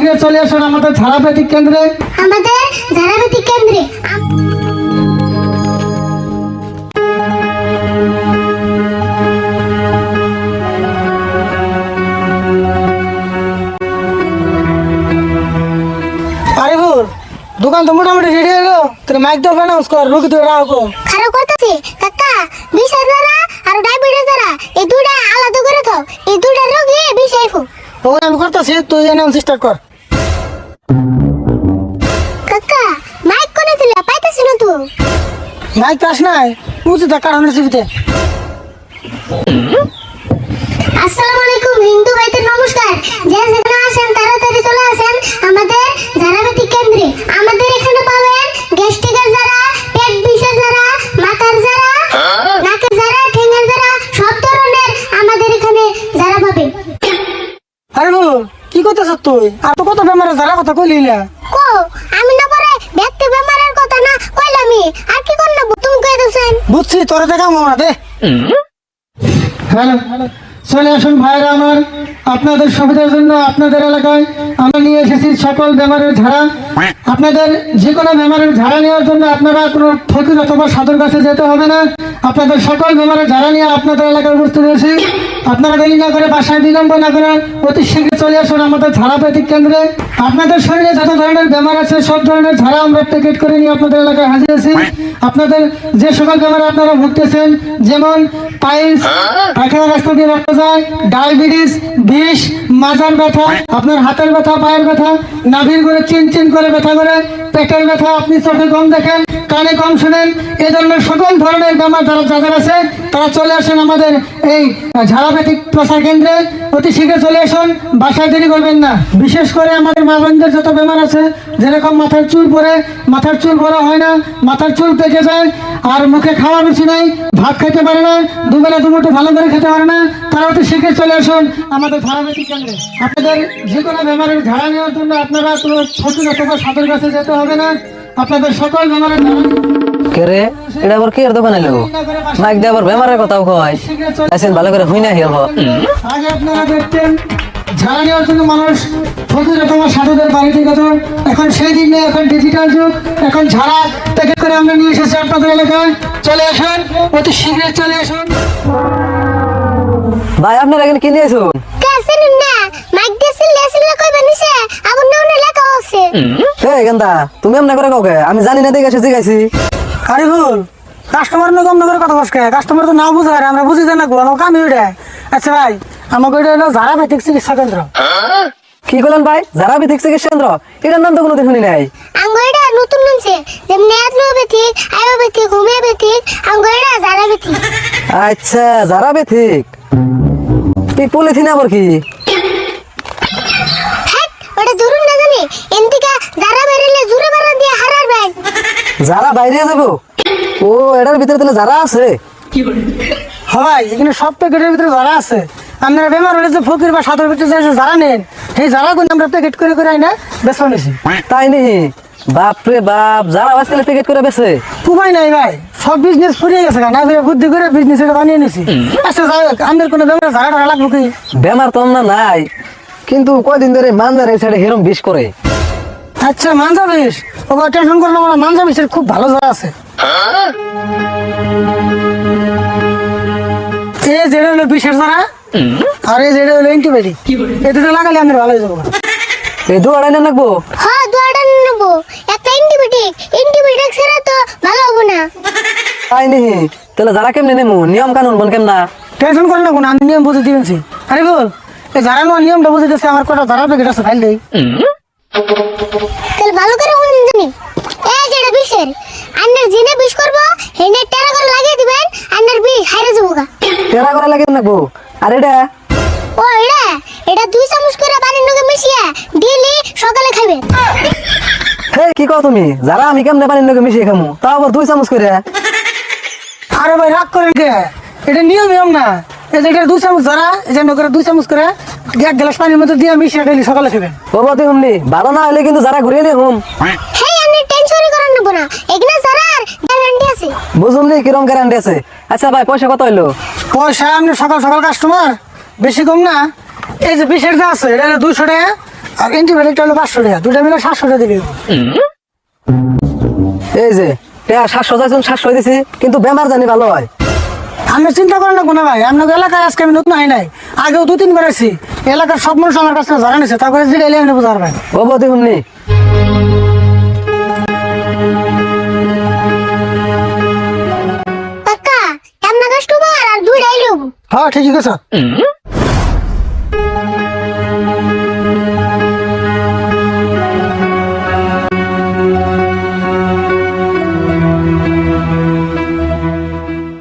শীঘ্র চলে আসুন আমাদের ধারাবাহিক কেন্দ্রে। আরিফুল, দোকান তো মোটামুটি রেডি হলো, তোর মাইক দাও অ্যানাউন্স কর, রুগী তো রাখো। খারাপ করতেছি কাকা, বিষয় যারা আর ডায়াবেটিস যারা এই দুইটা আলাদা করে দাও, এই দুইটা রোগী বিষয় ফু। ও আমি করতেছি, তুই অ্যানাউন্স স্টার্ট কর। কাকা মাইক কোনে দিলে পাইতেছি না তো। মাইক পাস নাই, বুঝি তা কারণে চিবিতে। আসসালামু আলাইকুম হিন্দু ভাইদের নমস্কার। যে যেখানে আসেন তাড়াতাড়ি চলে আসেন আমাদের ধারাবাহিক কেন্দ্রে। আমাদের এখানে পাবেন গ্যাস্ট্রিকের যারা, পেট বিষের যারা, মাথার যারা, নাকের যারা, ঠ্যাঙের যারা, সব ধরনের আমাদের এখানে যারা পাবেন। আরিফুল, কি করতেছ তুই? আর তো কত বেমারে যারা কথা কইলি না। কো আমি না পরে ব্যক্তি বেমারের কথা না কইলামি, আর কি করব তুমি কই দেছেন। বুঝছি, তোরা দেখা মনে দে। হ্যালো, চলে আসুন ভাইরা আমার, আপনাদের সুবিধার জন্য আপনাদের এলাকায় আমরা নিয়ে এসেছি সকল বেমারের ঝাড়া। আপনাদের যে কোনো বেমারের ঝাড়া নেওয়ার জন্য আপনারা কোনো ফকির অথবা সাধুর কাছে যেতে হবে না। আপনাদের সকল বেমারের ঝাড়া নিয়ে আপনাদের এলাকায় উপস্থিত হয়েছি। আপনারা দেরি না করে, বাসায় বিলম্ব না করে অতি শীঘ্র চলে আসুন আমাদের ঝাড়াপেটিক কেন্দ্রে। আপনাদের শরীরে যত ধরনের বেমার আছে সব ধরনের ঝাড়া আমরা প্যাকেট করে নিয়ে আপনাদের এলাকায় হাজির আছি। আপনাদের যে সকল বেমারে আপনারা ভুগতেছেন, যেমন পাইলস, পায়খানা রাস্তা দিয়ে রক্ত যায়, ডায়াবেটিস, বিষ, মাজার ব্যথা, আপনার হাতের ব্যথা, পায়ের ব্যথা, নাভির করে চিন করে ব্যথা করে, পেটের ব্যথা, আপনি চোখে কম দেখেন, কানে কম শুনেন, এই ধরনের সকল ধরনের বেমার যাদের আছে তারা চলে আসেন আমাদের এই ঝাড়াপেটিক প্রচার কেন্দ্রে। অতি শীঘ্র চলে আসুন, বাসায় দেরি করবেন না। বিশেষ করে আমাদের মা বোনদের যত বেমার আছে, যেরকম মাথার চুল পড়ে, মাথার চুল বড় হয় না, মাথার চুল পেকে যায়, আর মুখে খাওয়ার রুচি নাই, ভাত খেতে পারে না, দুবেলা দুমুঠো ভালো করে খেতে পারে না, তারা অতি শীঘ্র চলে আসুন আমাদের ধারাবাহিক কেন্দ্রে। আপনাদের যে কোনো বেমারের ঝাড়া নেওয়ার জন্য আপনারা কোনো ফকির অথবা সাধুর কাছে যেতে হবে না। আপনাদের সকল বেমারের কে রে, এটা আবার কি এর দোকানে লোক মাইক দিয়ে আবার বেমারের কথাও কয়। আছেন ভালো করে হই না হিরব। আগে আপনারা দেখতেন ঝাড়া নেওয়ার জন্য মানুষ ফকির অথবা সাধুদের বাড়িতে যেত, এখন সেই দিন নেই, এখন ডিজিটাল যুগ, এখন ঝাড়া প্যাকেট করে আমরা নিয়ে এসেছি আপনাদের এলাকায়। চলে আসুন, অতি শীঘ্র চলে আসুন। ভাই আপনারা এখানে কি নিয়েছো? কাছেন না মাইক দিছিল লেছিল কই বানিছে আগুন নাউনে লেখা আছে। এই গেন্দা, তুমি এমন করে কাউকে আমি জানি না দেখে এসে জিগাইছি। আরিফুল, কাস্টমার না কম করে কথা বসকে, কাস্টমার তো না বুঝে আর আমরা বুঝি জানা গো, আমার কাম ওইটা। আচ্ছা ভাই, আমাকে ওইটা হলো ধারাবাহিক চিকিৎসা কেন্দ্র। কি করলেন ভাই? ধারাবাহিক চিকিৎসা কেন্দ্র, এটার নাম তো কোনোদিন শুনি নাই। আঙ্গুরটা নতুন নামছে, যেমনি অ্যালোপ্যাথিক, আয়ুর্বেদিক, হোমিওপ্যাথিক, আঙ্গুরটা ধারাবাহিক। আচ্ছা, ধারাবাহিক। এই পলিথিন আবার কি? হ্যাঁ ওটা ধরুন না জানি এন্তিকা যারা বেরিলে জুরে বাড়া দিয়ে হারার ভাই। যারা বাইরে যাবো? ও, এটার ভিতরে তাহলে যারা আছে। হয় এখানে সব প্যাকেটের ভিতরে যারা আছে। আপনারা বেমার হলে যে ফকির বা সাধুর ভিতরে যে যারা নেন, সেই যারা কিন্তু আমরা প্যাকেট করে করে আইনা বেচা নিছি। তাই নেই? বাপ রে বাপ, যারা বাঁচলে প্যাকেট করে বেছে। উপায় নাই ভাই, সব বিজনেস ফুরিয়ে গেছে, না বুদ্ধি করে বিজনেস এটা বানিয়ে নিছি। আচ্ছা যাই হোক, আমাদের কোনো বেমার যারা টাকা লাগলো কি? বেমার তো না নাই, কিন্তু কয়দিন ধরে মানজার এই সাইডে হেরম বিষ করে। আচ্ছা মানজা বিষ, ও টেনশন করলো না, মানজা বিষের খুব ভালো জায়গা আছে। এই যেটা হলো বিষের দ্বারা, আর এই যেটা হলো অ্যান্টিবায়োটিক, এই দুটো লাগালে আমাদের ভালো হয়ে যাবো। এই দু আড়াই না লাগবো? হ্যাঁ দুয়াটা নেব, একটা অ্যান্টিবায়োটিক, অ্যান্টিবায়োটিক ছাড়া তো ভালো হবে না। তাই নেই? তাহলে যারা কেমনে নেমু, নিয়ম কানুন বল কেমনা? টেনশন করেন না, কোনো আমি নিয়ম বুঝে দিয়েছি। আরে বল, এই যারা নেওয়ার নিয়মটা বুঝে দিয়েছে, আমার কটা যারা প্যাকেট আছে ফাইল দেই। তাহলে ভালো করে বলুন জানি এই যেটা বিষের আন্নার জিনে বিষ করবো, হেনে টেরা করে লাগিয়ে দিবেন, আন্নার বিষ হাইরে যাবো গা। টেরা করে লাগে নাকবো? আর এটা? ও এটা 2 চামচ করে পানির নগে মিশিয়ে ডেইলি সকালে খাবেন। হে কি কও তুমি? যারা আমি কেমনে পানির লগে মিশিয়ে খামু, তাও আবার 2 চামচ করে? আরে ভাই রাগ করেন কে? এটা নিয়ম না। এই যে এটা 2 চামচ যারা, এই যে করে 2 চামচ করে 1 গ্লাস পানির মধ্যে দিয়ে মিশিয়ে ডেইলি সকালে খাবেন। বাবা তুই হুমনি ভালো না হলে কিন্তু যারা ঘুরিয়ে নে হুম। হেই আপনি টেনশনই করেন না, এগুলা জারার গ্যারান্টি আছে। বুঝুমনি কিরম গ্যারান্টি আছে। আচ্ছা ভাই পয়সা কত হইলো? পয়সা আপনি সকাল সকাল কাস্টমার, বেশি কম না। এই যে বিষের যা আছে এটা হলো 200 টাকা, আর অ্যান্টিবায়োটিকটা হলো 500 টাকা, দুটা মিলে 700 টাকা দিবি। এই যে 700 চাইছেন 700 দিছি, কিন্তু বেমার জানি ভালো হয়। আমি চিন্তা করেন না কোনো ভাই, আপনার এলাকায় আজকে আমি নতুন আই নাই, আগেও 2-3 বার আছি। এলাকার সব মানুষ আমার কাছে ধরা নিছে, তারপরে যেটা এলে আপনি বুঝতে পারবেন। ও বদি শুননি কাকা এমন কাস্টমার আর দুইটাই লোক। হ্যাঁ ঠিকই কথা।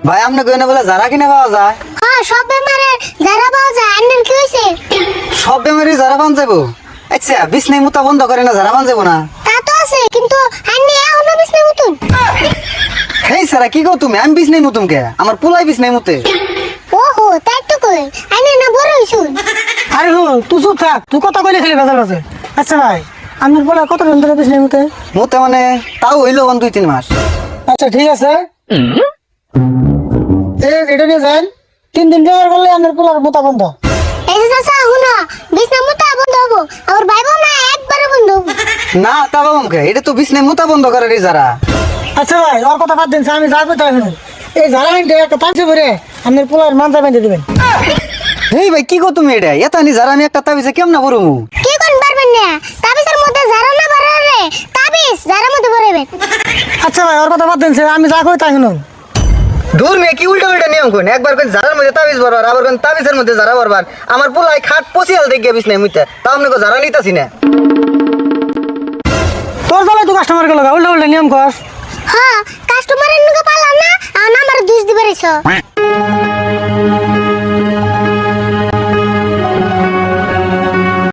ভাই আপনি কইনে বলে যারা কিনে পাওয়া যায়? হ্যাঁ সব বেমারে যারা পাওয়া যায়। আন্নার কি হয়েছে? সব বেমারি যারা পান যাবো? আচ্ছা বিছনাই মুতা বন্ধ করে না যারা পান যাবো না? তা তো আছে, কিন্তু আন্নি এখনো বিছনা মতন। হেই সারা কি কও তুমি? আমি বিছনাই মুতুম কে? আমার পোলাই বিছনাই মুতে। ওহো তাই তো কই, আন্নি না বড় হইছুন। আরে হো তুই চুপ থাক, তুই কথা কইলে খালি ভেজাল আছে। আচ্ছা ভাই, আপনার বলে কত দিন ধরে বিছনার মধ্যে? মুতে মানে তাও হইলো 2-3 মাস। আচ্ছা ঠিক আছে, এটা নিয়ে যান। 3 দিন ব্যবহার করলে আপনার পোলার মোতা বন্ধ। এই যে চাচা হুনো, বিছনা মতো বন্ধ হবো, আর ভাইবো না একবারে বন্ধ হবো। না তা বাবা মুখে এটা তো বিছনাই মুতা বন্ধ করে রে যারা। আচ্ছা ভাই, ওর কথা বাদ দিন, আমি যা কইতে হবে। এই যারা হিন্দে একটা পাঁচশো ভরে আপনার পোলার মানজা বেঁধে দেবেন। হেই ভাই কি কও তুমি এটা? এতানি যারা আমি একটা তাবিজে কেমন না বড়মু? কি কোন পারবেন না? তাবিজের মধ্যে যারা না পারে রে, তাবিজ যারা মধ্যে পড়বেন। আচ্ছা ভাই, ওর কথা বাদ দিন, আমি যা কইতে শুনুন। দূর মেয়ে কি উল্টা উল্টা নিয়ম কোন? একবার কোন জারার মধ্যে তাবিজ বরবার, আবার কোন তাবিজের মধ্যে জারা বরবার। আমার পোলাই খাট পচিয়াল দেখে বিছনাই মুতে, তাও আপনি কো জারা নিতাছি না। তোর জ্বালায় তুই কাস্টমার গেল, উল্টা উল্টা নিয়ম কর। হ্যাঁ কাস্টমারের নুকে পালাম না, আর আমার দুষ দিবে রেছো।